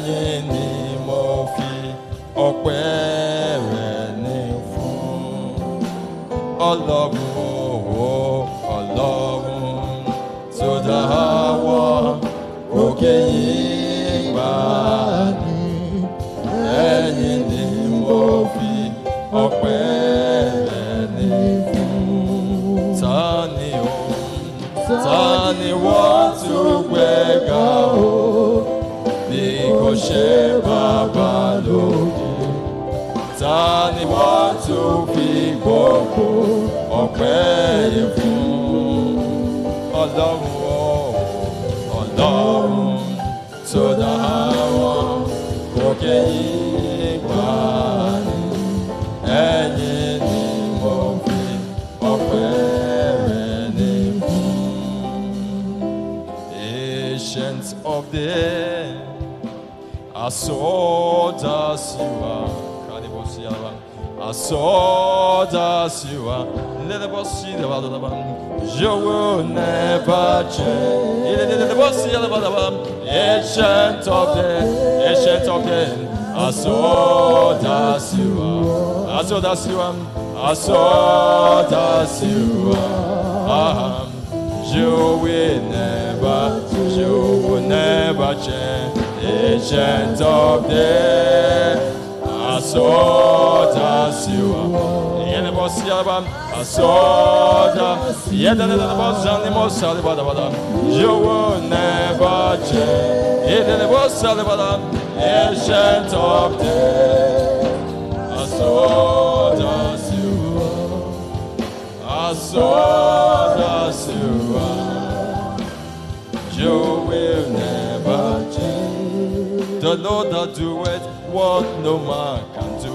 ẹ̀yin ni mo fi ọpẹ́ rẹ̀ ní fún. Ọlọ́run Ọlọ́run tó dá àwọn òkè yìí gbà ní. Ẹ̀yin ni mo fi ọpẹ́ rẹ̀ ní fún. Ta ni wọ́n tún gbéga o bí kò ṣe Bàbá lókè? Ta ni wọ́n tún fi gbogbo ọpẹ́ yìí fún? Ọlọ́run tó dá àwọn òkè yìí gbà ní. Ẹ̀yin ni mo fi ọpẹ́ rẹ̀ ní fún. Ancient of days, I saw that you are. I saw that you are. You will never change. Ancient of days, I saw that you are. I saw that you are. I saw that you are. You will never change. Ancient of days, I saw that you are. I saw that you will never change. Ancient of days, I saw that you are. I saw that you are. You will never change. The Lord that doeth what no man can do.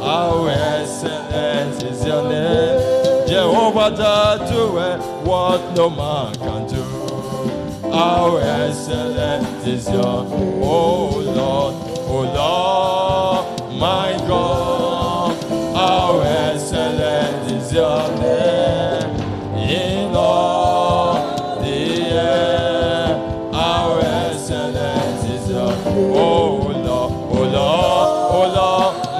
How excellent is your name, Jehovah that doeth what no man can do. How excellent is your, oh Lord, my God. How excellent is your name in all the earth. How excellent is your, oh Lord,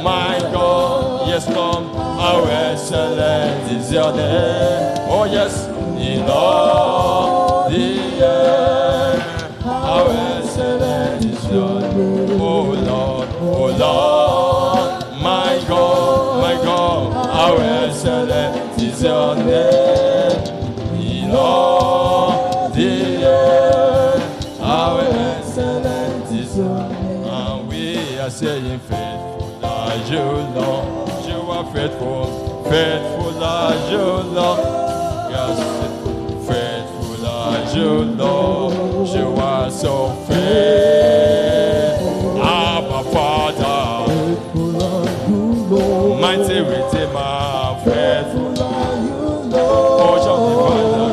my God. Yes, Lord, how excellent is your name. Oh yes, in all the earth. How excellent is your name. Oh Lord, my God, how excellent is your name. In all the earth, how excellent is your name. And we are saying faithful are you, Lord. You are faithful are you, Lord. Yes, faithful are you, Lord. You are so faithful. Abba Father, faithful are you, Lord. Mighty Redeemer, faithful are you, Lord. Ocean Divider,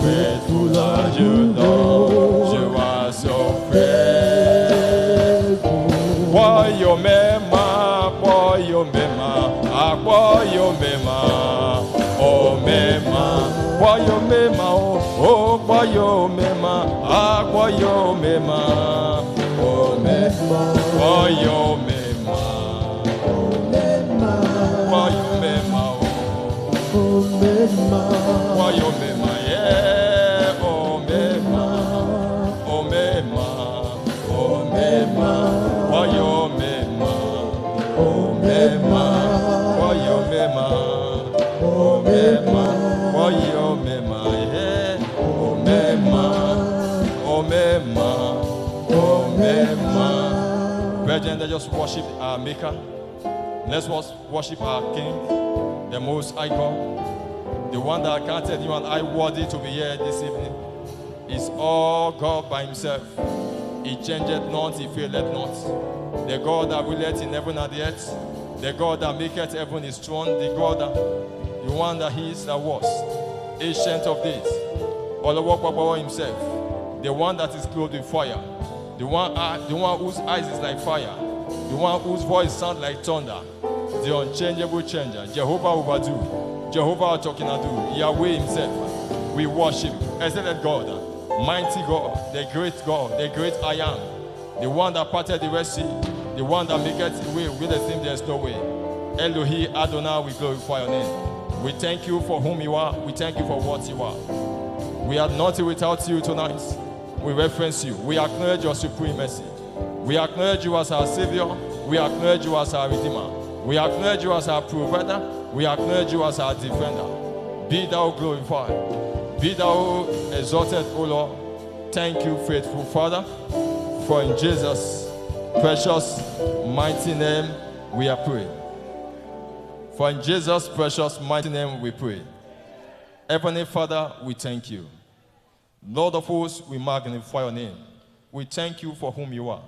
faithful are you, Lord. You are so faithful. Why your mema? Boyo mema, oh mema, boyo mema, oh boyo mema, boyo mema, oh mema, boyo mema, oh mema, boyo mema, oh mema, boyo mema, yeah, oh mema, oh mema, oh mema, boyo mema, oh mema. Brethren, let's just worship our Maker. Let's worship our King, the Most High God, the one that counted you and I worthy to be here this evening. Is all God by himself. He changeth not, he faileth not. The God that willeth in heaven and the earth, the God that maketh heaven his throne, the God that, the one that he is, that was, ancient of days, all himself, the one that is clothed with fire, the one whose eyes is like fire, the one whose voice sounds like thunder, the unchangeable changer, Jehovah Ubadu, Jehovah Tokinadu, Yahweh himself. We worship excellent God, mighty God, the great I am, the one that parted the Red Sea, the one that maketh way where there seems there is no way. Elohi Adonai, we glorify your name. We thank you for whom you are. We thank you for what you are. We are nothing without you tonight. We reference you. We acknowledge your supremacy. We acknowledge you as our Savior. We acknowledge you as our Redeemer. We acknowledge you as our provider. We acknowledge you as our defender. Be thou glorified. Be thou exalted, O Lord. Thank you, faithful Father, for in Jesus' precious, mighty name we are praying. For in Jesus' precious, mighty name we pray. Heavenly Father, we thank you. Lord of hosts, we magnify your name. We thank you for whom you are.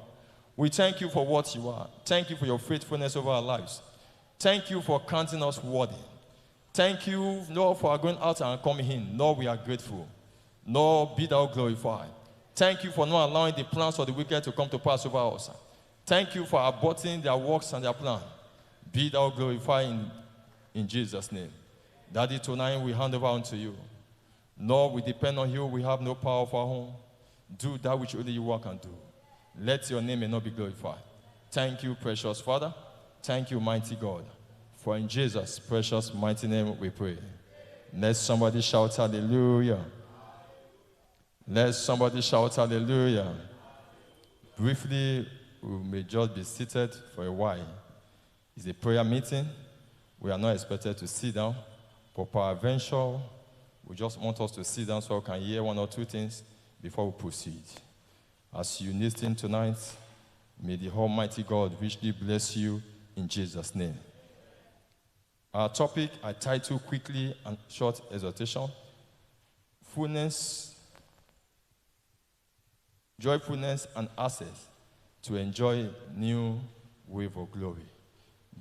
We thank you for what you are. Thank you for your faithfulness over our lives. Thank you for counting us worthy. Thank you, Lord, for our going out and coming in. Lord, we are grateful. Lord, be thou glorified. Thank you for not allowing the plans of the wicked to come to pass over us. Thank you for aborting their works and their plan. Be thou glorified in Jesus' name. Daddy, tonight we hand over unto you. Lord, we depend on you. We have no power of our own. Do that which only you can do. Let your name may not be glorified. Thank you, precious Father. Thank you, mighty God. For in Jesus' precious, mighty name we pray. Let somebody shout hallelujah. Let somebody shout hallelujah. Briefly, we may just be seated for a while. It's a prayer meeting. We are not expected to sit down. For peradventure, we just want us to sit down so we can hear one or two things before we proceed. As you listen tonight, may the Almighty God richly bless you in Jesus' name. Our topic, I title quickly and short exhortation: fullness, joyfulness, and access to enjoy new wave of glory.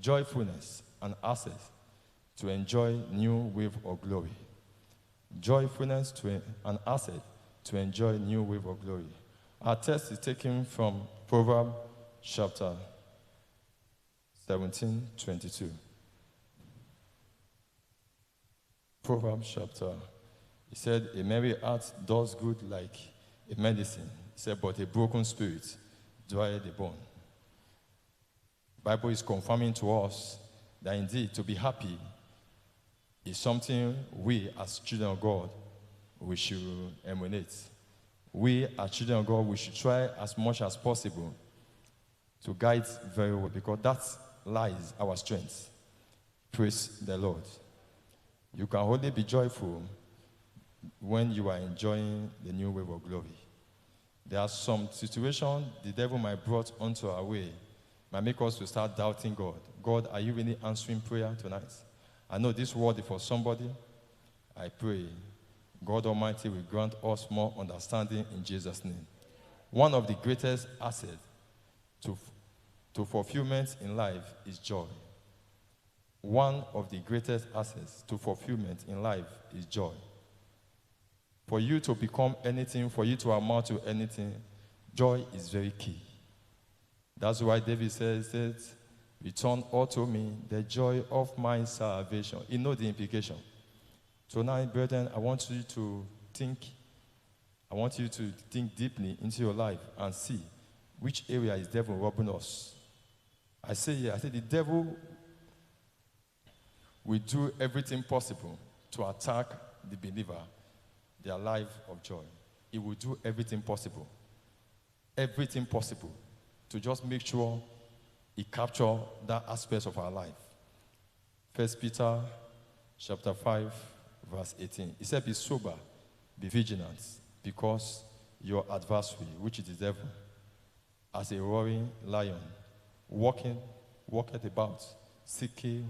Joyfulness and access to enjoy new wave of glory. Joyfulness and access to enjoy new wave of glory. Our text is taken from Proverbs chapter 17:22. Proverbs chapter, he said, a merry heart does good like a medicine. He said, but a broken spirit dryeth the bone. The Bible is confirming to us that indeed to be happy is something we as children of God, we should emulate. We as children of God, we should try as much as possible to guide very well, because that lies our strength. Praise the Lord. You can only be joyful when you are enjoying the new wave of glory. There are some situations the devil might brought onto our way, might make us to start doubting God. God, are you really answering prayer tonight? I know this word is for somebody. I pray God Almighty will grant us more understanding in Jesus' name. One of the greatest assets to fulfillment in life is joy. One of the greatest assets to fulfillment in life is joy. For you to become anything, for you to amount to anything, joy is very key. That's why David says, return unto me the joy of my salvation. You know the implication. Tonight, brethren, I want you to think deeply into your life and see which area is devil robbing us. I say the devil will do everything possible to attack the believer, their life of joy. He will do everything possible to just make sure he captures that aspect of our life. 1 Peter chapter 5, verse 18. He said, be sober, be vigilant, because your adversary, which is the devil, as a roaring lion, walketh about, seeking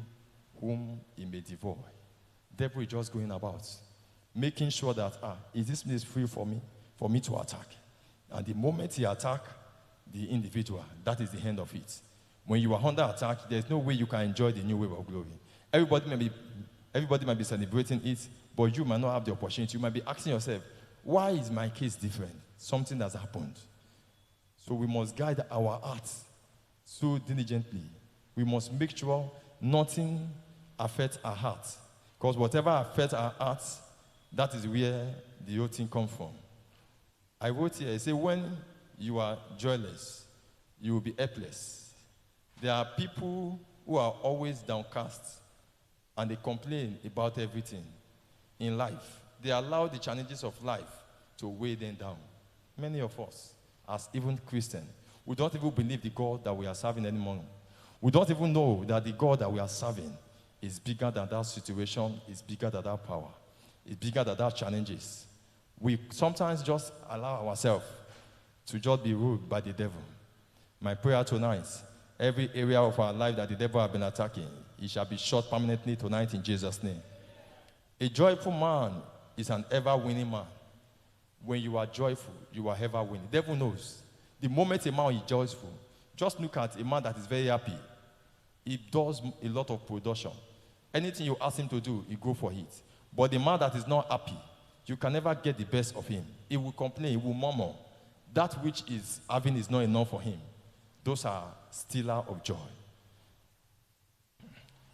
whom he may devour. Devil is just going about, making sure that, is this place free for me to attack? And the moment he attacks the individual, that is the end of it. When you are under attack, there's no way you can enjoy the new wave of glory. Everybody might be celebrating it, but you might not have the opportunity. You might be asking yourself, why is my case different? Something has happened. So we must guide our hearts so diligently. We must make sure nothing affects our hearts. Because whatever affects our hearts, that is where the whole thing comes from. I wrote here, I say, when you are joyless, you will be helpless. There are people who are always downcast and they complain about everything in life. They allow the challenges of life to weigh them down. Many of us, as even Christians, we don't even believe the God that we are serving anymore. We don't even know that the God that we are serving is bigger than that situation, is bigger than that power, is bigger than that challenges. We sometimes just allow ourselves to just be ruled by the devil. My prayer tonight, every area of our life that the devil has been attacking, it shall be shut permanently tonight in Jesus' name. A joyful man is an ever-winning man. When you are joyful, you are ever-winning. The devil knows. The moment a man is joyful, just look at a man that is very happy. He does a lot of production. Anything you ask him to do, he go for it. But the man that is not happy, you can never get the best of him. He will complain, he will murmur. That which is having is not enough for him. Those are stealers of joy.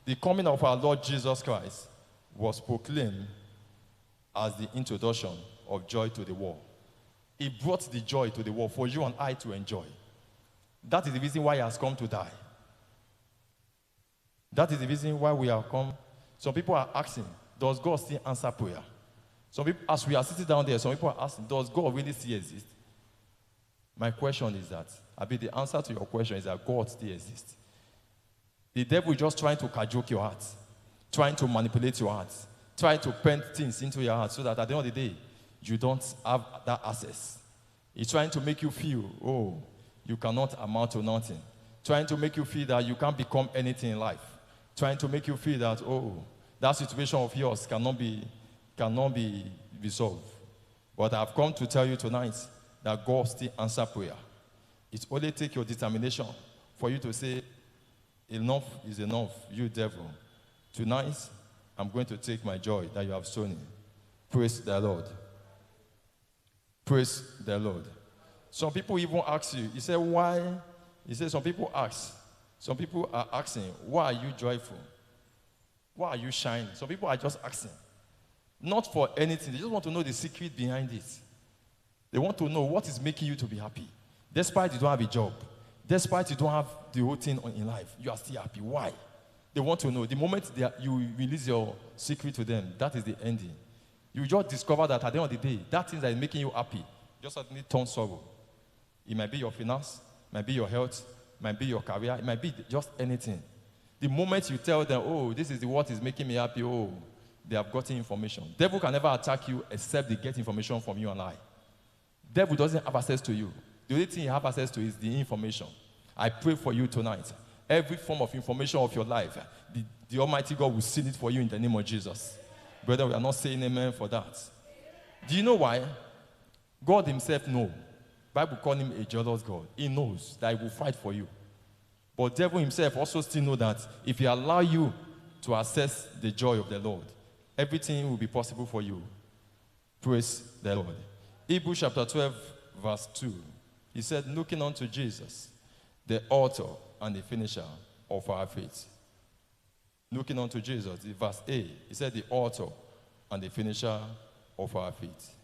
The coming of our Lord Jesus Christ was proclaimed as the introduction of joy to the world. He brought the joy to the world for you and I to enjoy. That is the reason why he has come to die. That is the reason why we have come. Some people are asking, does God still answer prayer? Some people, as we are sitting down there, some people are asking, does God really still exist? My question is that, the answer to your question is that God still exists. The devil is just trying to cajole your heart, trying to manipulate your heart, trying to paint things into your heart so that at the end of the day, you don't have that access. He's trying to make you feel, oh, you cannot amount to nothing. Trying to make you feel that you can't become anything in life. Trying to make you feel that, oh, that situation of yours cannot be resolved. But I've come to tell you tonight that God still answers prayer. It only takes your determination for you to say, enough is enough, you devil. Tonight, I'm going to take my joy that you have shown me. Praise the Lord. Praise the Lord. Some people even ask you, he said, why? He said, some people are asking, why are you joyful? Why are you shining? Some people are just asking. Not for anything. They just want to know the secret behind it. They want to know what is making you to be happy. Despite you don't have a job, despite you don't have the whole thing in life, you are still happy. Why? They want to know. The moment you release your secret to them, that is the ending. You just discover that at the end of the day, that thing that is making you happy just suddenly turns sorrow. It might be your finance, it might be your health, it might be your career, it might be just anything. The moment you tell them, oh, this is what is making me happy, oh, they have gotten information. Devil can never attack you except they get information from you and I. Devil doesn't have access to you. The only thing you have access to is the information. I pray for you tonight. Every form of information of your life, the Almighty God will seal it for you in the name of Jesus. Brother, we are not saying amen for that. Do you know why? God himself knows. Bible calls him a jealous God. He knows that he will fight for you. But devil himself also still knows that if he allow you to access the joy of the Lord, everything will be possible for you. Praise the Lord. Hebrews chapter 12, verse 2. He said, looking unto Jesus, the author and the finisher of our faith. Looking unto Jesus, verse 8, he said, the author and the finisher of our faith.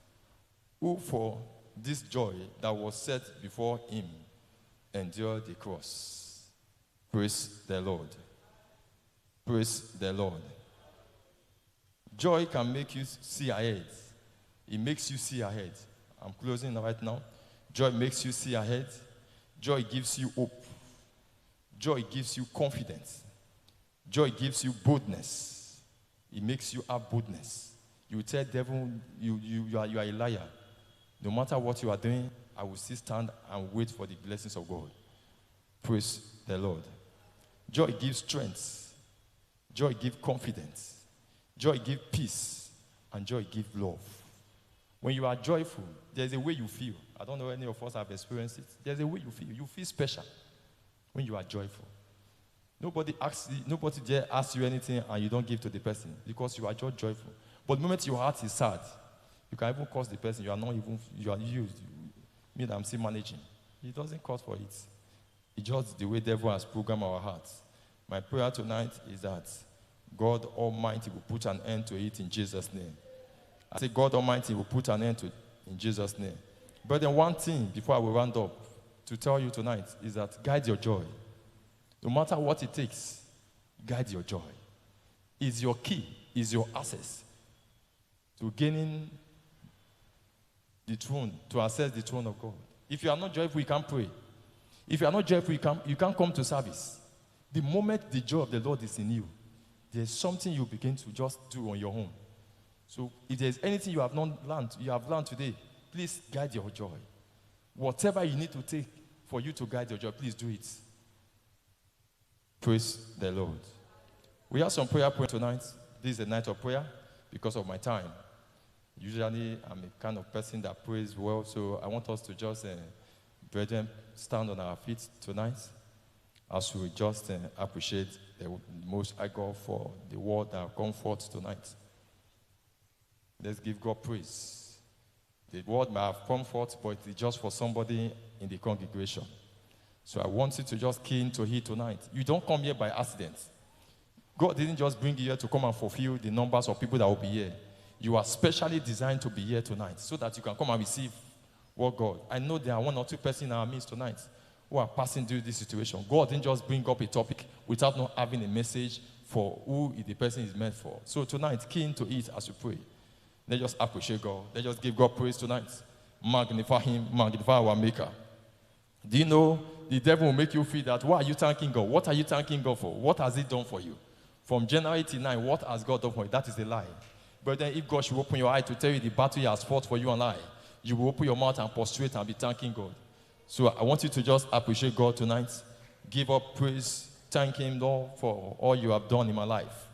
Who for this joy that was set before him endured the cross. Praise the Lord. Praise the Lord. Joy can make you see ahead. It makes you see ahead. I'm closing right now. Joy makes you see ahead. Joy gives you hope. Joy gives you confidence. Joy gives you boldness. It makes you have boldness. You tell the devil you are a liar. No matter what you are doing, I will still stand and wait for the blessings of God. Praise the Lord. Joy gives strength. Joy gives confidence. Joy gives peace. And joy gives love. When you are joyful, there's a way you feel. I don't know if any of us have experienced it. There's a way you feel. You feel special when you are joyful. Nobody dare ask you anything and you don't give to the person because you are just joyful. But the moment your heart is sad, you can even curse the person. You are used. Me that I'm still managing. He doesn't cause for it. It's just the way the devil has programmed our hearts. My prayer tonight is that God Almighty will put an end to it in Jesus' name. I say God Almighty will put an end to it in Jesus' name. But then one thing before I will round up to tell you tonight is that guide your joy. No matter what it takes, guide your joy. Is your key, is your access to gaining the throne, to access the throne of God. If you are not joyful, you can't pray. If you are not joyful, you can't come to service. The moment the joy of the Lord is in you, there's something you begin to just do on your own. So if there's anything you have learned today, please guide your joy. Whatever you need to take for you to guide your joy, please do it. Praise the Lord. We have some prayer point tonight. This is a night of prayer because of my time. Usually, I'm a kind of person that prays well, so I want us to just, brethren, stand on our feet tonight as we just appreciate the Most High God for the word that have come forth tonight. Let's give God praise. The word may have come forth, but it's just for somebody in the congregation. So I want you to just key into it tonight. You don't come here by accident. God didn't just bring you here to come and fulfill the numbers of people that will be here. You are specially designed to be here tonight so that you can come and receive what God. I know there are 1 or 2 persons in our midst tonight who are passing through this situation. God didn't just bring up a topic without not having a message for who the person is meant for. So tonight, key into it as you pray. Let's just appreciate God. Let's just give God praise tonight. Magnify Him, magnify our Maker. Do you know the devil will make you feel that, why are you thanking God? What are you thanking God for? What has He done for you? From January till now, what has God done for you? That is a lie. But then if God should open your eye to tell you the battle He has fought for you and I, you will open your mouth and prostrate and be thanking God. So I want you to just appreciate God tonight. Give up praise. Thank Him, Lord, for all you have done in my life.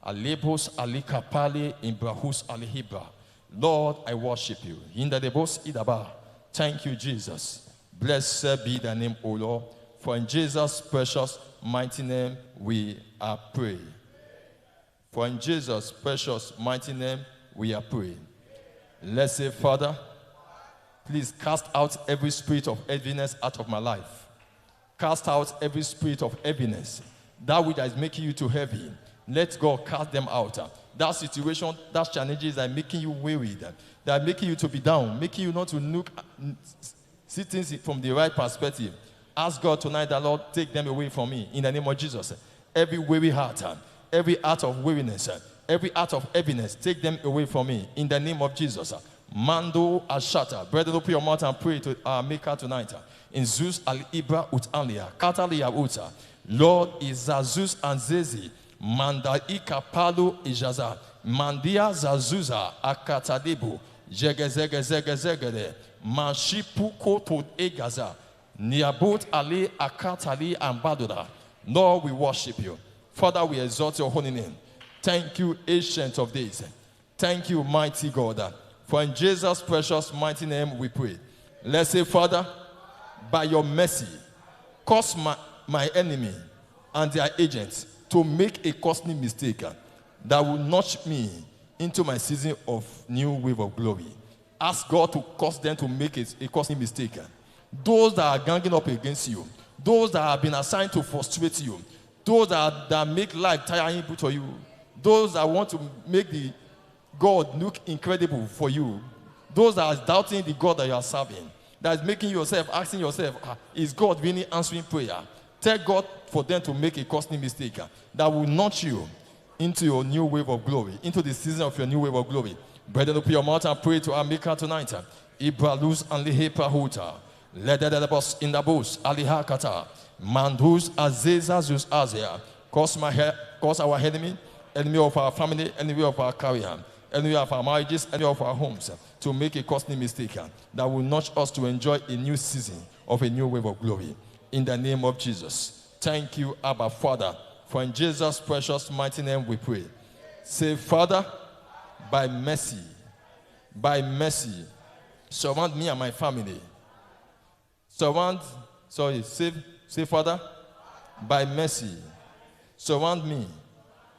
Alebos alikapale imbrahus alihibra. Lord, I worship you. Indadebos idaba. Thank you, Jesus. Blessed be thy name, O Lord. For in Jesus' precious mighty name we are praying. For in Jesus' precious mighty name we are praying. Let's say, Father, please cast out every spirit of heaviness out of my life. Cast out every spirit of heaviness. That which is making you too heavy. Let God cast them out. That situation, that challenges that are making you weary, that are making you to be down, making you not to look, see things from the right perspective. Ask God tonight that, Lord, take them away from me in the name of Jesus. Every weary heart, every heart of weariness, every heart of heaviness, take them away from me in the name of Jesus. Mando Ashata. Brethren, open your mouth and pray to our Maker tonight. In Zeus al-Ibra ut-alia, Katalia uta. Lord is Zeus and Zezi. Manda ikapalu ijaza. Mandia zazuza akatadibu. Zegezegezegezegede. Mashipuko to egaza. Niabut ali akatali ambadura. Lord, we worship you. Father, we exalt your holy name. Thank you, Ancient of Days. Thank you, mighty God. For in Jesus' precious mighty name we pray. Let's say, Father, by your mercy, cause my enemy and their agents to make a costly mistake that will notch me into my season of new wave of glory. Ask God to cause them to make a costly mistake. Those that are ganging up against you, those that have been assigned to frustrate you, those that make life tiring for you, those that want to make the God look incredible for you, those that are doubting the God that you are serving, that is making yourself, asking yourself, is God really answering prayer? Tell God for them to make a costly mistake that will notch you into your new wave of glory, into the season of your new wave of glory. Brethren, open your mouth and pray to our Maker tonight. Ibralus and Liheprahuta. Let the boss in the bush, Alihakata. Mandus Azezazus Azia. Cause our enemy of our family, enemy of our career, enemy of our marriages, enemy of our homes, to make a costly mistake that will notch us to enjoy a new season of a new wave of glory. In the name of Jesus. Thank you, Abba Father. For in Jesus' precious mighty name we pray. Say, Father, by mercy, surround me and my family. Say, Father, by mercy, surround me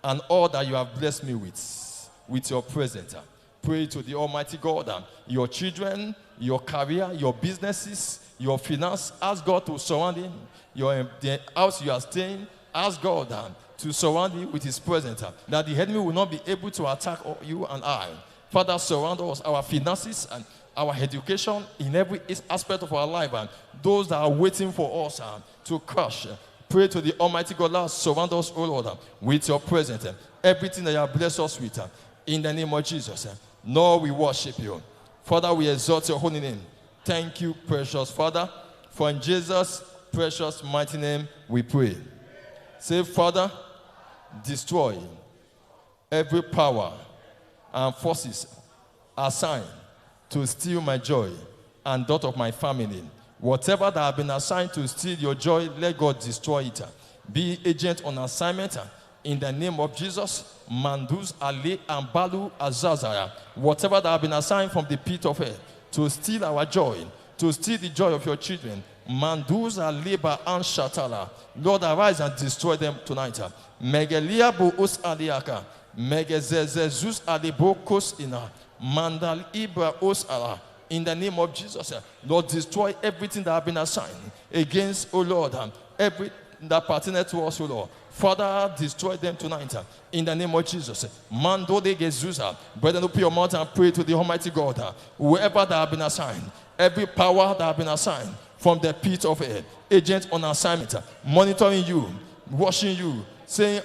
and all that you have blessed me with your presence. Pray to the Almighty God, your children, your career, your businesses, your finance. Ask God to surround him. The house you are staying, ask God to surround you with his presence, that the enemy will not be able to attack you and I. Father, surround us, our finances, and our education, in every aspect of our life, and those that are waiting for us to crush. Pray to the Almighty God, Lord, surround us, O Lord, with your presence. Everything that you have blessed us with, in the name of Jesus. Lord, we worship you. Father, we exalt your holy name. Thank you, precious Father. For in Jesus' precious mighty name we pray. Say, Father, destroy every power and forces assigned to steal my joy and that of my family. Whatever that have been assigned to steal your joy, let God destroy it. Be agent on assignment in the name of Jesus. Mandus Ali and Balu Azazaya. Whatever that have been assigned from the pit of hell to steal our joy, to steal the joy of your children. Mandus Aliba and Shatala. Lord, arise and destroy them tonight. Megelia Buus Aliaka. Megezezus Alibokos Ina. Mandal Ibra Os Allah. In the name of Jesus, Lord, destroy everything that have been assigned against, oh Lord, everything that pertains to us, oh Lord. Father, destroy them tonight in the name of Jesus. Mando de Gezuza. Brethren, open your mouth and pray to the Almighty God. Whoever that have been assigned, every power that have been assigned from the pit of hell, agent on assignment, monitoring you, watching you, saying,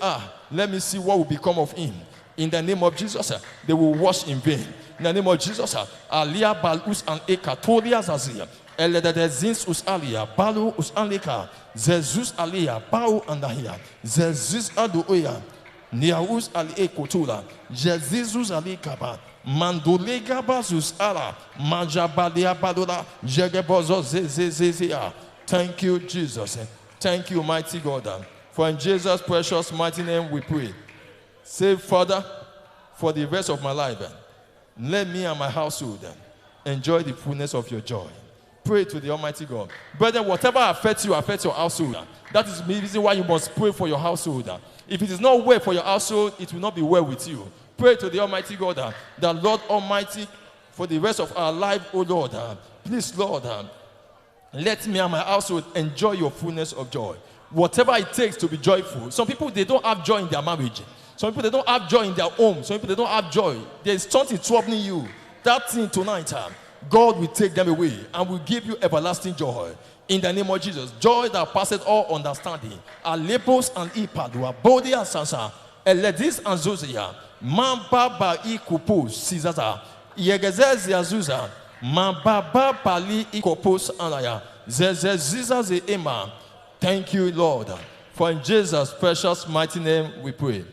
let me see what will become of him. In the name of Jesus, they will wash in vain. In the name of Jesus, Alia Balus and Ekatolia Zazia, Eledezins us Alia, Balu us Alika, Zezus Alia, Bau and Ahia, Zezus Aduoya, Niaus Ali Ekotula, Jezizus Alikaba, Mandulega Bazus Ala, Majabalia Badula, Jegebozo Zezezea. Thank you, Jesus. Thank you, mighty God. For in Jesus' precious mighty name we pray. Say, Father, for the rest of my life, let me and my household enjoy the fullness of your joy. Pray to the Almighty God. Brethren, whatever affects you, affects your household. That is the reason why you must pray for your household. If it is not well for your household, it will not be well with you. Pray to the Almighty God, the Lord Almighty, for the rest of our life, oh Lord. Please, Lord, let me and my household enjoy your fullness of joy. Whatever it takes to be joyful. Some people, they don't have joy in their marriage. Some people, they don't have joy in their home. Some people, they don't have joy. There's something troubling you. That thing tonight, God will take them away and will give you everlasting joy. In the name of Jesus. Joy that passes all understanding. Alepos and Ipadua, Bodi and Sansa, Eledis and Zozia, Mamba ba Ikupos, Sizaza, Yegezez Yazuza, Mamba ba Pali Ikopos Anaya, Zezeziza Ze Ema. Thank you, Lord. For in Jesus' precious mighty name we pray.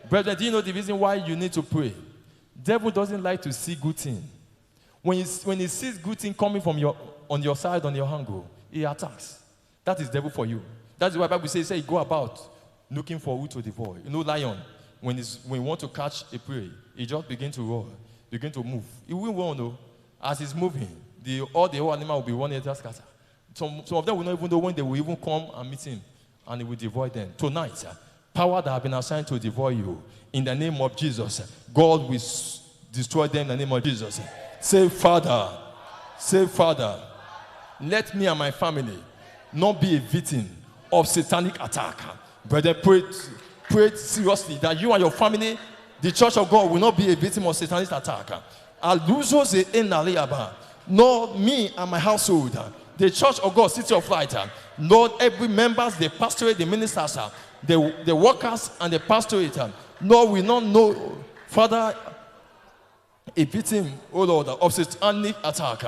Brethren, do you know the reason why you need to pray? Devil doesn't like to see good thing. When he sees good thing coming from on your side, on your angle, he attacks. That is devil for you. That's why the Bible says go about looking for who to devour. You know, lion, when he want to catch a prey, he just begin to roar, begin to move. He will run, no? As he's moving, all the whole animal will be running just scatter. Some of them will not even know when they will even come and meet him, and he will devour them. Tonight, power that have been assigned to devour you, in the name of Jesus, God will destroy them in the name of Jesus. Say, Father, let me and my family not be a victim of satanic attack. Brother, pray seriously that you and your family, the church of God, will not be a victim of satanic attack. Not me and my household, the church of God, City of Light, not every members, the pastorate, the ministers, the workers and the pastorate, Lord, we not know, Father, a victim, oh Lord, of satanic attack.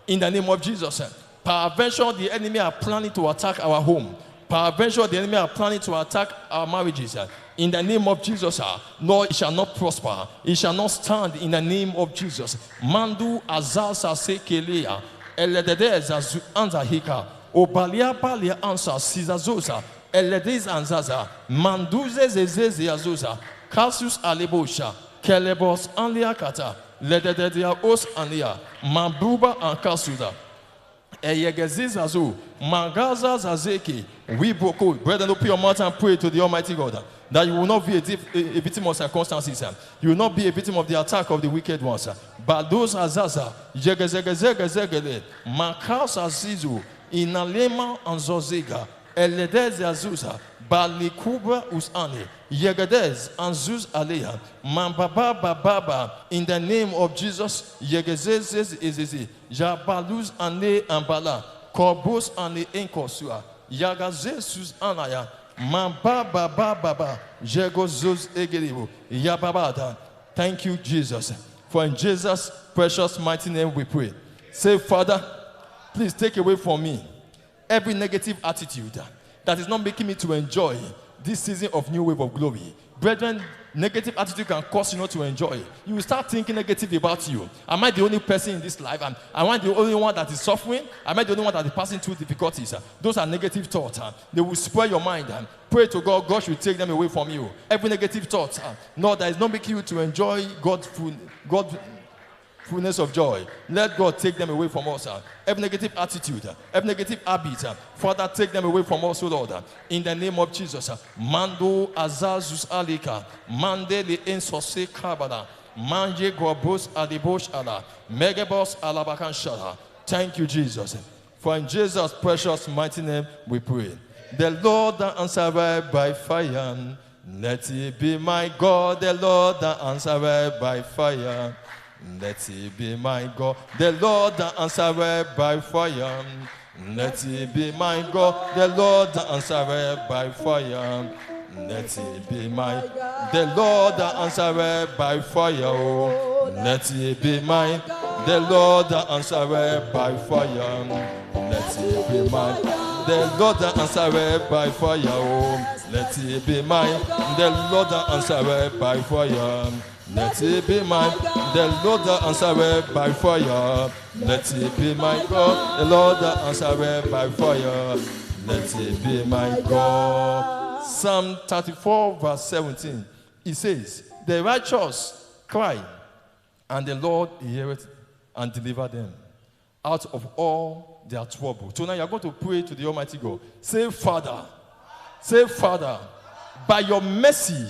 In the name of Jesus. Peradventure, the enemy are planning to attack our home. Peradventure, the enemy are planning to attack our marriages. In the name of Jesus, Lord, it shall not prosper. It shall not stand in the name of Jesus. Mandu azasa sekelea. Elededez anzahika. Obalia balia ansa sizazosa. Eledez anzaza. Manduze zezeze azosa. Casus alebosha. Kelebos anliakata. Ledededia os ania. Mabuba and kasuda. Eyegezizazu. Magaza zazeki. We boko. Brethren, open your mouth and pray to the Almighty God that you will not be a victim of circumstances. You will not be a victim of the attack of the wicked ones. But those azaza. Yegezegezegezegele. Makas azizu. Inalema and zozega. Eledez azuza. Balikubra usane. Yegedez Anzuz Aleya. Mambaba Bababa. In the name of Jesus. Yegezez Ezezi. Jabaluz Ane Ambala. Korbos Ane Enkosua. Yagazesus Anaya. Mambaba Baba. Jegozuz Egeribo. Yababada. Thank you, Jesus. For in Jesus' precious mighty name we pray. Say, Father, please take away from me every negative attitude that is not making me to enjoy this season of new wave of glory. Brethren, negative attitude can cause you not to enjoy. You will start thinking negative about you. Am I the only person in this life? Am I the only one that is suffering? Am I the only one that is passing through difficulties? Those are negative thoughts. They will spoil your mind. Pray to God. God should take them away from you. Every negative thought, no, that is not making you to enjoy God's fullness of joy. Let God take them away from us. Every negative attitude, every negative habit, Father, take them away from us, O Lord. In the name of Jesus. Mando azazus alika, mandele ensose kabala, manje gobos adibosh ala, megabos alabakan shala. Thank you, Jesus. For in Jesus' precious mighty name we pray. The Lord that answered by fire, let it be my God. The Lord that answered by fire, let it be my God. The Lord that answered by fire, let it be my God. The Lord that answered by fire, let it be my God. The Lord that answered by fire, oh, let it be mine. The Lord that answered by fire, let it be mine. The Lord that answered by fire, oh, let it be mine. The Lord that answered by fire, let it be mine. The Lord that answered by fire, let it be my God. The Lord that answered by fire, let it be my God. Psalm 34 verse 17, it says, the righteous cry, and the Lord heareth and deliver them out of all their trouble. So now you are going to pray to the Almighty God. Say, Father, by your mercy,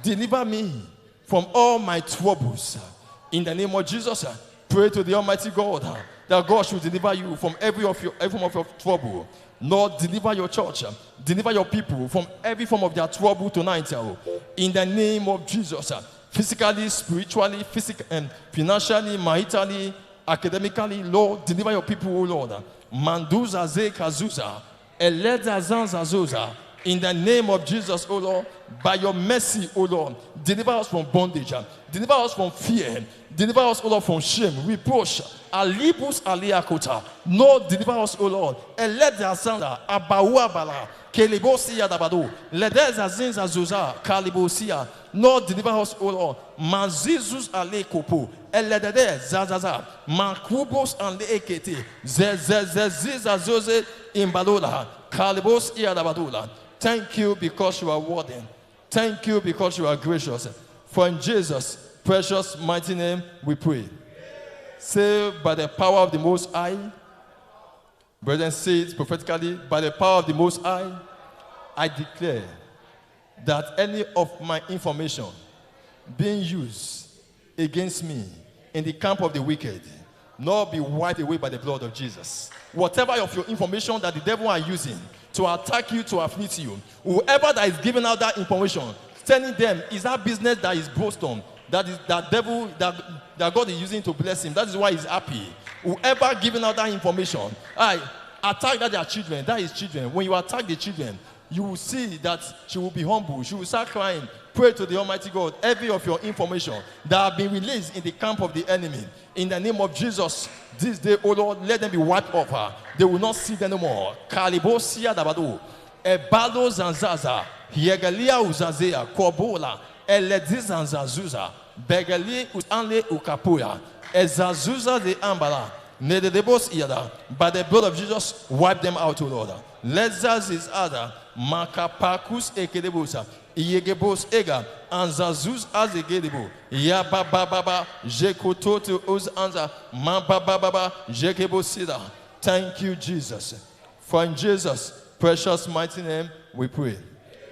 deliver me from all my troubles. In the name of Jesus, pray to the Almighty God that God should deliver you from every form of your trouble. Lord, deliver your church, deliver your people from every form of their trouble tonight. In the name of Jesus, physically, spiritually, financially, maritally, academically, Lord, deliver your people, O Lord. Manduza ze kazuza, eleza zanzazuza. In the name of Jesus, O Lord, by your mercy, O Lord, deliver us from bondage, deliver us from fear, deliver us, O Lord, from shame, reproach, alibus aliakota. Lord, deliver us, O Lord. Eleza zanza, abaua bala, kelebosia dabado, ledeza zinza zuza, kalibosia. Lord, deliver us, O Lord. Mazizus alekopo, eledede zazaza, makubos aleekete, zezeziza zoze imbalola, kalibos iadabadula. Thank you because you are worthy. Thank you because you are gracious. For in Jesus' precious mighty name we pray. Say, by the power of the Most High, brethren, say it prophetically, by the power of the Most High, I declare that any of my information being used against me in the camp of the wicked, not be wiped away by the blood of Jesus. Whatever of your information that the devil are using to attack you, to afflict you, whoever that is giving out that information, telling them is that business that is boasted, that devil that God is using to bless him. That is why he's happy. Whoever giving out that information, I attack that their children, that is children. When you attack the children, you will see that she will be humble. She will start crying. Pray to the Almighty God. Every of your information that have been released in the camp of the enemy, in the name of Jesus, this day, oh Lord, let them be wiped off her. They will not see them anymore. Kalibosia dabado, ebalo zanzaza, yegalia uzazea, kobola, eledizanzazuza, begali usanle ukapuya, ezazuza de ambala, nedebos iada. By the blood of Jesus, wipe them out, O Lord. Lezaz is other, makapakus ekedebosa. Yegebos ega anzazuz azegedebo ya baba baba jekototo uz anza ma baba baba jekebosida. Thank you, Jesus. For in Jesus' precious mighty name we pray.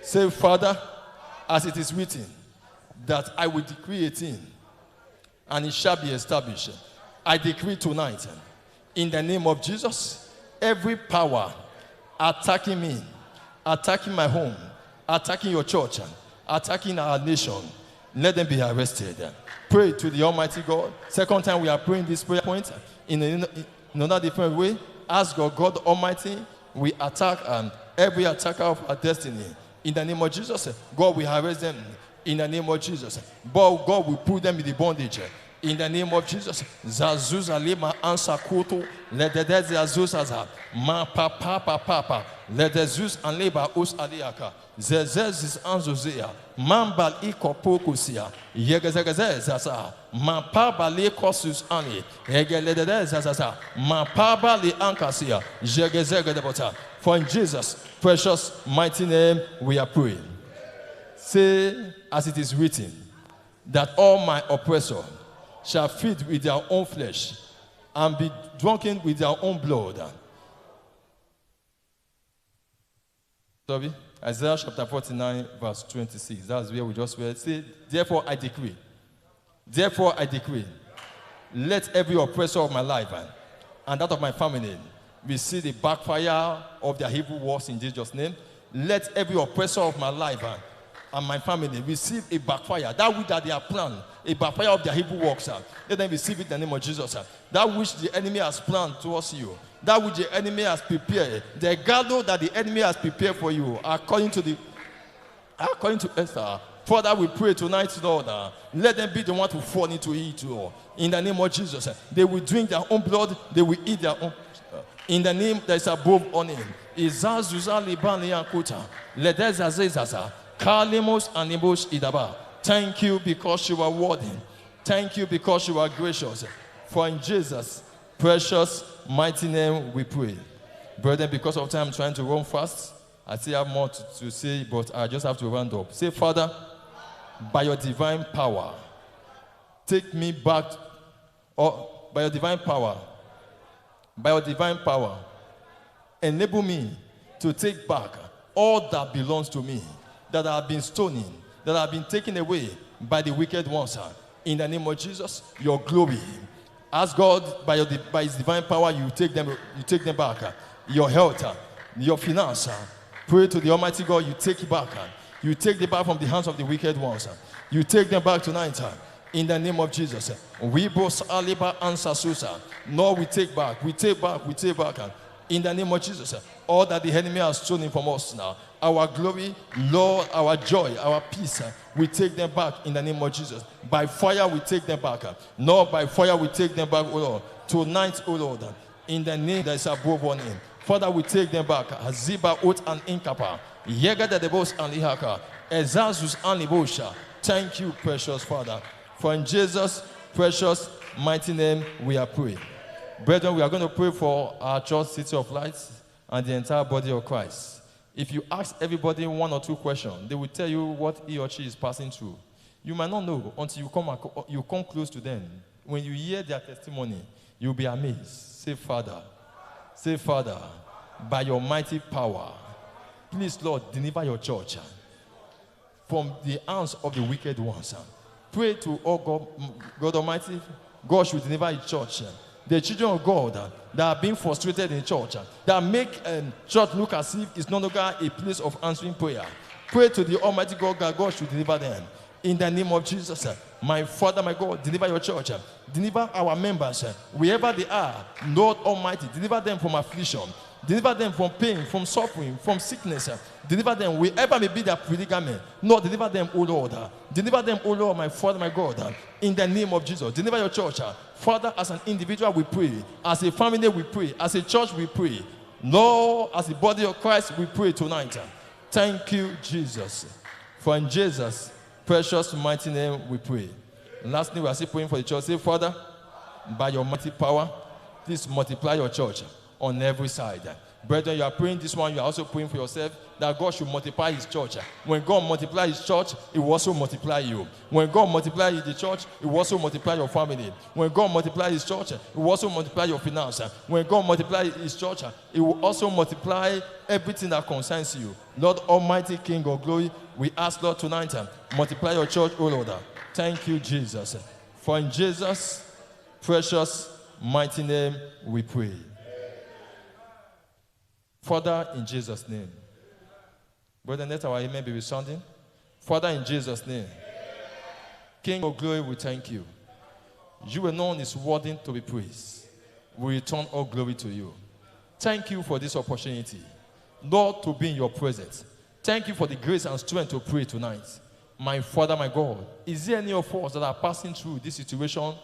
Say, Father, as it is written, that I will decree a thing and it shall be established. I decree tonight, in the name of Jesus, every power attacking me, attacking my home, attacking your church, attacking our nation, let them be arrested. Pray to the Almighty God. Second time we are praying this prayer point in another different way. Ask God Almighty, we attack every attacker of our destiny. In the name of Jesus, God will arrest them. In the name of Jesus, but God will put them in the bondage. In the name of Jesus, Zazuza lima ansa kuto, let the dead Zazuza ma papa, let the Zeus and labor us aliaka, Zezes anzuzia, Mambal iko pokusia, Yegazagazaza, ma paba le cosus ani, Egeledeza, ma paba le ancasia, Jegazagadabota. For in Jesus' precious mighty name we are praying. Say, as it is written, that all my oppressors shall feed with their own flesh and be drunken with their own blood. Sorry, Isaiah chapter 49, verse 26. That's where we just read. Say, therefore I decree, let every oppressor of my life and that of my family receive the backfire of their evil works in Jesus' name. Let every oppressor of my life and my family receive a backfire. That which that they have planned, a backfire of their evil works. Let them receive it in the name of Jesus. That which the enemy has planned towards you, that which the enemy has prepared, the gallows that the enemy has prepared for you, according to Esther. Father, we pray tonight, Lord, let them be the one to fall into it, Lord. In the name of Jesus, they will drink their own blood, they will eat their own. In the name that is above all name. Thank you because you are worthy. Thank you because you are gracious. For in Jesus' precious mighty name we pray. Brethren, because of time I'm trying to run fast, I still have more to say, but I just have to round up. Say, Father, by your divine power, take me back, or by your divine power, enable me to take back all that belongs to me, that have been stolen, that have been taken away by the wicked ones. In the name of Jesus, your glory. Ask God by his divine power, you take them back. Your health, your finance. Pray to the Almighty God, you take it back. You take them back from the hands of the wicked ones. You take them back tonight. In the name of Jesus. We both aliba answer Susa. No, we take back. In the name of Jesus. All that the enemy has stolen from us now. Our glory, Lord, our joy, our peace, we take them back in the name of Jesus. By fire, we take them back. No, by fire, we take them back, O Lord. Tonight, O Lord, in the name that is above all name. Father, we take them back. Aziba ut and inkapa. Yega de debos and ihaka. Ezazus and libosha. Thank you, precious Father. For in Jesus' precious mighty name we are praying. Brethren, we are going to pray for our church, City of Lights, and the entire body of Christ. If you ask everybody one or two questions, they will tell you what he or she is passing through. You might not know until you come close to them. When you hear their testimony, you'll be amazed. Say, Father, by your mighty power, please, Lord, deliver your church from the hands of the wicked ones. Pray to God Almighty, God should deliver his church. The children of God that are being frustrated in church, that make church look as if it's no longer a place of answering prayer. Pray to the Almighty God that God should deliver them. In the name of Jesus, my Father, my God, deliver your church. Deliver our members, wherever they are. Lord Almighty, deliver them from affliction. Deliver them from pain, from suffering, from sickness. Deliver them wherever may be their predicament. Lord, deliver them, O Lord. Deliver them, O Lord, my Father, my God. In the name of Jesus. Deliver your church. Father, as an individual, we pray. As a family, we pray. As a church, we pray. Lord, as the body of Christ, we pray tonight. Thank you, Jesus. For in Jesus' precious mighty name, we pray. And lastly, we are still praying for the church. Say, Father, by your mighty power, please multiply your church on every side. Brethren, you are praying this one, you are also praying for yourself that God should multiply his church. When God multiplies his church, he will also multiply you. When God multiplies the church, he will also multiply your family. When God multiplies his church, he will also multiply your finance. When God multiplies his church, he will also multiply everything that concerns you. Lord Almighty, King of glory, we ask, Lord, tonight, multiply your church, O Lord. Thank you, Jesus. For in Jesus' precious mighty name we pray. Father, in Jesus' name, Brother, let our amen be resounding. Father, in Jesus' name, King of glory, we thank you. You alone is worthy to be praised. We return all glory to you. Thank you for this opportunity, Lord, to be in your presence. Thank you for the grace and strength to pray tonight. My Father, my God, is there any of us that are passing through this situation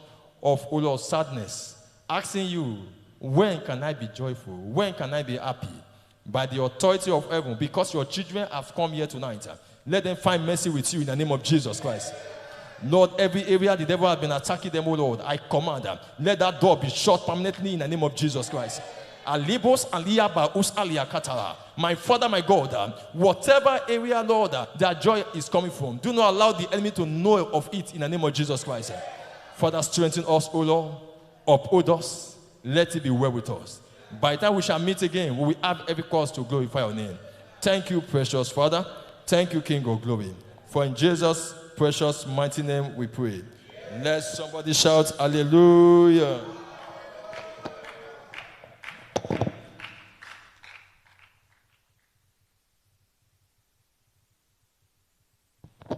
of, oh Lord, sadness, asking you, when can I be joyful? When can I be happy? By the authority of heaven, because your children have come here tonight, let them find mercy with you in the name of Jesus Christ. Lord, every area the devil has been attacking them, oh Lord, I command them. Let that door be shut permanently in the name of Jesus Christ. My Father, my God, whatever area, Lord, that joy is coming from, do not allow the enemy to know of it in the name of Jesus Christ. Father, strengthen us, O Lord, uphold us, let it be well with us. By the time we shall meet again, we will have every cause to glorify your name. Thank you, precious Father. Thank you, King of glory. For in Jesus' precious mighty name we pray. Let somebody shout hallelujah.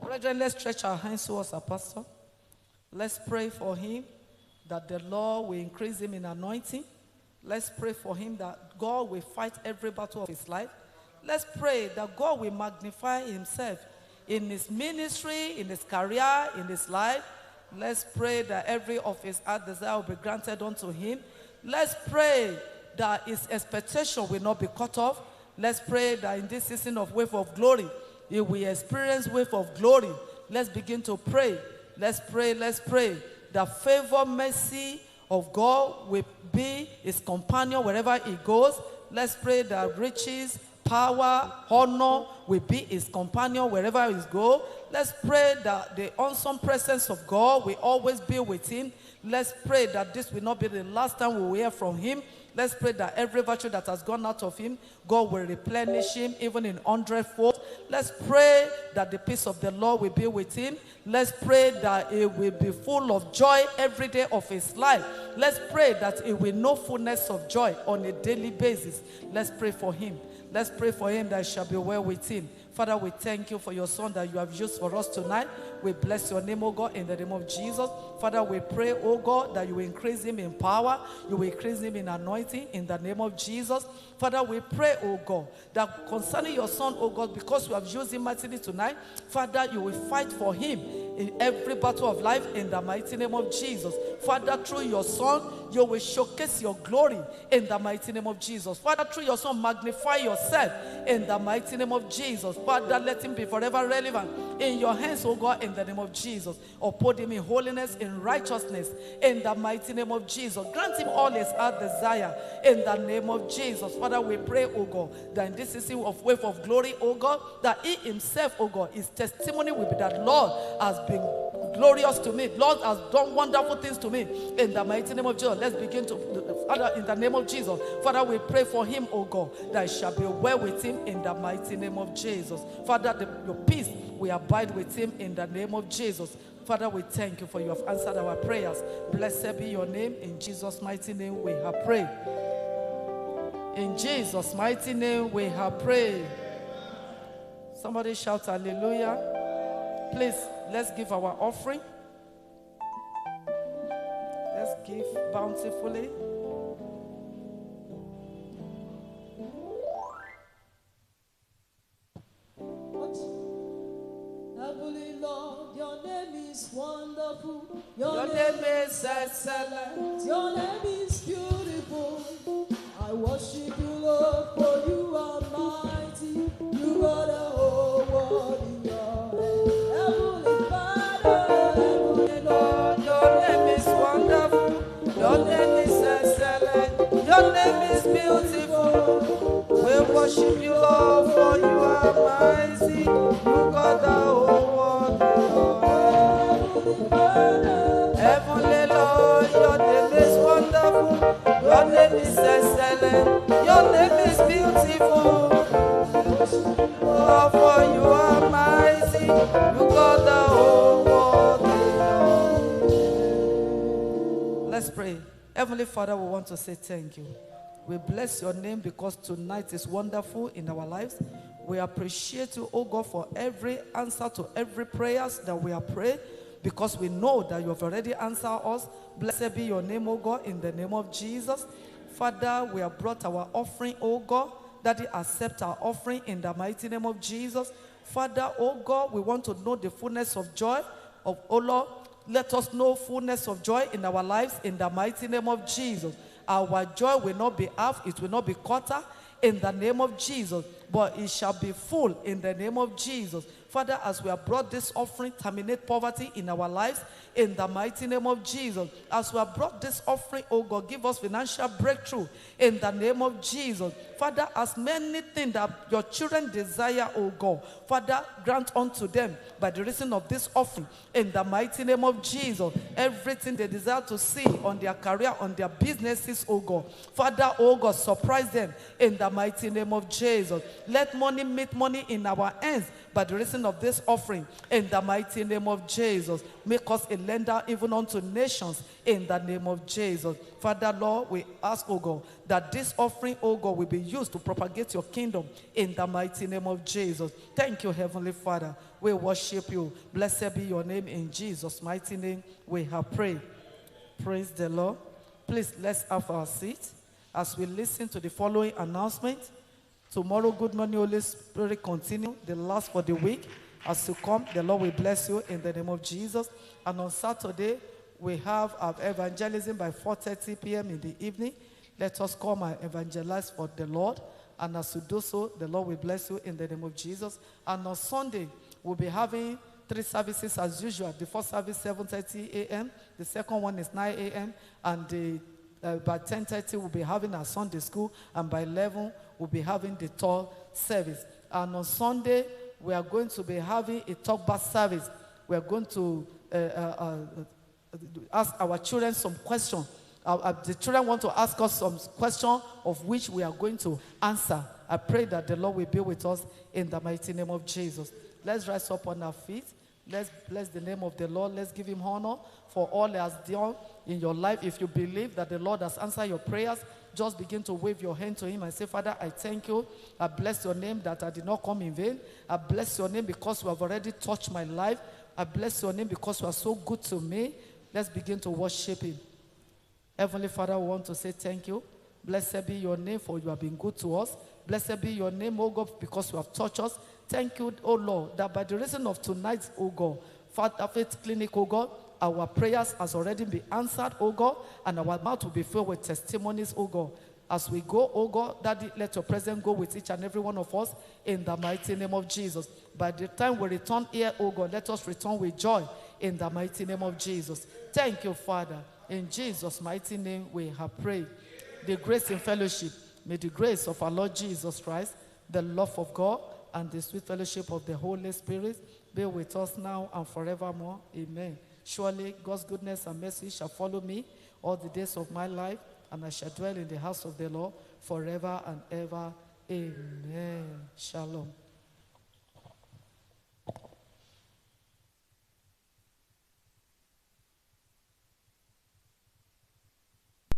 Brethren, let's stretch our hands towards our pastor. Let's pray for him that the Lord will increase him in anointing. Let's pray for him that God will fight every battle of his life. Let's pray that God will magnify himself in his ministry, in his career, in his life. Let's pray that every of his heart desire will be granted unto him. Let's pray that his expectation will not be cut off. Let's pray that in this season of wave of glory, he will experience wave of glory. Let's begin to pray. Let's pray that favor, mercy of God will be his companion wherever he goes. Let's pray that riches, power, honor will be his companion wherever he goes. Let's pray that the awesome presence of God will always be with him. Let's pray that this will not be the last time we will hear from him. Let's pray that every virtue that has gone out of him, God will replenish him even in 100-fold. Let's pray that the peace of the Lord will be with him. Let's pray that he will be full of joy every day of his life. Let's pray that he will know fullness of joy on a daily basis. Let's pray for him. Let's pray for him that it shall be well with him. Father, we thank you for your son that you have used for us tonight. We bless your name, O God, in the name of Jesus. Father, we pray, O God, that you will increase him in power. You will increase him in anointing in the name of Jesus. Father, we pray, O God, that concerning your son, O God, because you have used him mightily tonight, Father, you will fight for him in every battle of life in the mighty name of Jesus. Father, through your son, you will showcase your glory in the mighty name of Jesus. Father, through your son, magnify yourself in the mighty name of Jesus. Father, let him be forever relevant in your hands, O God, in the name of Jesus. Uphold him in holiness, in righteousness, in the mighty name of Jesus. Grant him all his heart desire in the name of Jesus. Father, we pray, O God, that in this season of wave of glory, O God, that he himself, O God, his testimony will be that Lord has been glorious to me. Lord has done wonderful things to me. In the mighty name of Jesus, let's begin to, Father, in the name of Jesus. Father, we pray for him, O God, that it shall be well with him in the mighty name of Jesus. Father, your peace will abide with him in the name of Jesus. Father, we thank you for you have answered our prayers. Blessed be your name. In Jesus' mighty name we have prayed. In Jesus' mighty name we have prayed. Somebody shout hallelujah. Please, let's give our offering. Let's give bountifully. Heavenly Lord, your name is wonderful. Your name is excellent. Your name is beautiful. I worship you, Lord, for you are mighty. You got a whole world in your hand. Heavenly Father, Heavenly Lord, your name is wonderful. Your name is excellent. Your name is beautiful. We worship you, Lord, for you are mighty. You got the whole world in your hand. Heavenly Lord, your name is wonderful. Your name is excellent. Your name is beautiful. Lord, for you are mighty. You got the whole world in your hand. Let's pray. Heavenly Father, we want to say thank you. We bless your name because tonight is wonderful in our lives. We appreciate you, oh God, for every answer to every prayers that we have prayed, because we know that you have already answered us. Blessed be your name, oh God, in the name of Jesus. Father, we have brought our offering, oh God. Daddy, accept our offering in the mighty name of Jesus. Father, oh God, we want to know the fullness of joy of, oh Lord, let us know fullness of joy in our lives in the mighty name of Jesus. Our joy will not be half, it will not be quarter in the name of Jesus, but it shall be full in the name of Jesus. Father, as we have brought this offering, terminate poverty in our lives in the mighty name of Jesus. As we have brought this offering, oh God, give us financial breakthrough in the name of Jesus. Father, as many things that your children desire, oh God, Father, grant unto them by the reason of this offering in the mighty name of Jesus. Everything they desire to see on their career, on their businesses, oh God, Father, oh God, surprise them in the mighty name of Jesus. Let money meet money in our hands by the reason of this offering in the mighty name of Jesus. Make us a lender even unto nations in the name of Jesus. Father, Lord, we ask, oh God, that this offering, oh God, will be used to propagate your kingdom in the mighty name of Jesus. Thank you, Heavenly Father. We worship you. Blessed be your name. In Jesus' mighty name we have prayed. Praise the Lord. Please, let's have our seat as we listen to the following announcement. Tomorrow, Good Morning Holy Spirit continue, the last for the week. As you come, the Lord will bless you in the name of Jesus. And on Saturday, we have our evangelism by 4:30 p.m. in the evening. Let us come and evangelize for the Lord. And as you do so, the Lord will bless you in the name of Jesus. And on Sunday, we'll be having 3 services as usual. The first service, 7:30 a.m. The second one is 9 a.m. And by 10:30, we'll be having our Sunday school. And by 11, we'll be having the third service. And on Sunday, we are going to be having a talk back service. We are going to ask our children some questions. The children want to ask us some questions of which we are going to answer. I pray that the Lord will be with us in the mighty name of Jesus. Let's rise up on our feet. Let's bless the name of the Lord. Let's give him honor for all he has done in your life. If you believe that the Lord has answered your prayers, just begin to wave your hand to him and say, Father, I thank you. I bless your name that I did not come in vain. I bless your name because you have already touched my life. I bless your name because you are so good to me. Let's begin to worship him. Heavenly Father, we want to say thank you. Blessed be your name, for you have been good to us. Blessed be your name, O God, because you have touched us. Thank you, O Lord, that by the reason of tonight, O God, Father Faith Clinic, O God, our prayers has already been answered, O God, and our mouth will be filled with testimonies, O God. As we go, O God, Daddy, let your presence go with each and every one of us in the mighty name of Jesus. By the time we return here, O God, let us return with joy in the mighty name of Jesus. Thank you, Father. In Jesus' mighty name we have prayed. The grace and fellowship, may the grace of our Lord Jesus Christ, the love of God, and the sweet fellowship of the Holy Spirit be with us now and forevermore. Amen. Surely God's goodness and mercy shall follow me all the days of my life, and I shall dwell in the house of the Lord forever and ever. Amen. Shalom.